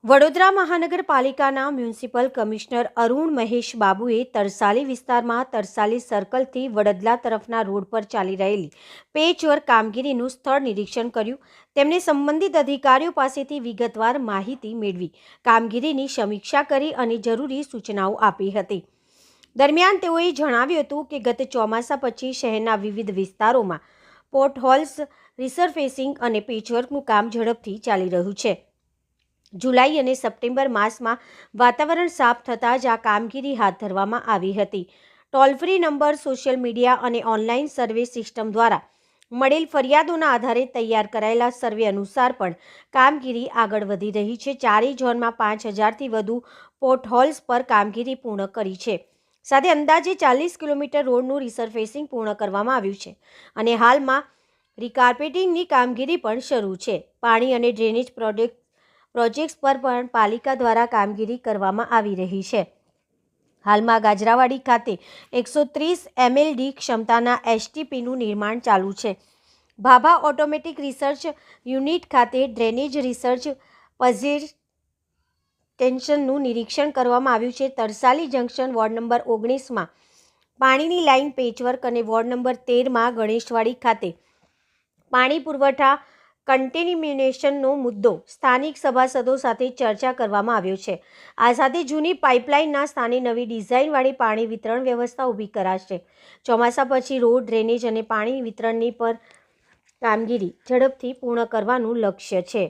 વડોદરા મહાનગરપાલિકાના municipal commissioner Arun Mahesh બાબુએ તરસાલી વિસ્તારમાં તરસાલી સર્કલથી વડદલા તરફના રોડ પર ચાલી રહેલી પેચવર્ક કામગીરીનું સ્થળ નિરીક્ષણ કર્યું. તેમણે સંબંધિત અધિકારીઓ પાસેથી વિગતવાર માહિતી મેળવી કામગીરીની સમીક્ષા કરી અને જરૂરી સૂચનાઓ આપી હતી. દરમિયાન તેઓએ જણાવ્યું હતું કે ગત ચોમાસા પછી શહેરના વિવિધ વિસ્તારોમાં પોર્ટહોલ્સ, રિસરફેસિંગ અને પેચવર્કનું કામ ઝડપથી ચાલી રહ્યું છે. જુલાઈ અને સપ્ટેમ્બર માસમાં વાતાવરણ સાફ થતાં જ આ કામગીરી હાથ ધરવામાં આવી હતી. Toll free number, social media અને ઓનલાઈન સર્વે સિસ્ટમ દ્વારા મળેલ ફરિયાદોના આધારે તૈયાર કરાયેલા સર્વે અનુસાર પણ કામગીરી આગળ વધી રહી છે. ચારેય ઝોનમાં 5000થી વધુ પોર્ટહોલ્સ પર કામગીરી પૂર્ણ કરી છે. સાથે અંદાજે 40 કિલોમીટર રોડનું રિસરફેસિંગ પૂર્ણ કરવામાં આવ્યું છે અને હાલમાં રિકાર્પેટિંગની કામગીરી પણ શરૂ છે. પાણી અને ડ્રેનેજ પ્રોજેક્ટ્સ પર પણ પાલિકા દ્વારા કામગીરી કરવામાં આવી રહી છે. હાલમાં ગાજરાવાડી ખાતે 130 MLD ક્ષમતાના STPનું નિર્માણ ચાલુ છે. ભાભા ઓટોમેટિક રિસર્ચ યુનિટ ખાતે ડ્રેનેજ રિસર્ચ ટેન્શનનું નિરીક્ષણ કરવામાં આવ્યું છે. તરસાલી જંકશન વોર્ડ નંબર 19માં પાણીની લાઇન પેચવર્ક અને વોર્ડ નંબર 13માં ગણેશવાડી ખાતે પાણી પુરવઠા કન્ટેમિનેશનનો મુદ્દો સ્થાનિક સભાસદો સાથે ચર્ચા કરવામાં આવ્યો છે. આ સાથે જૂની પાઇપલાઇનના સ્થાને નવી ડિઝાઇનવાળી પાણી વિતરણ વ્યવસ્થા ઊભી કરાશે. ચોમાસા પછી રોડ, ડ્રેનેજ અને પાણી વિતરણની પર કામગીરી ઝડપથી પૂર્ણ કરવાનું લક્ષ્ય છે.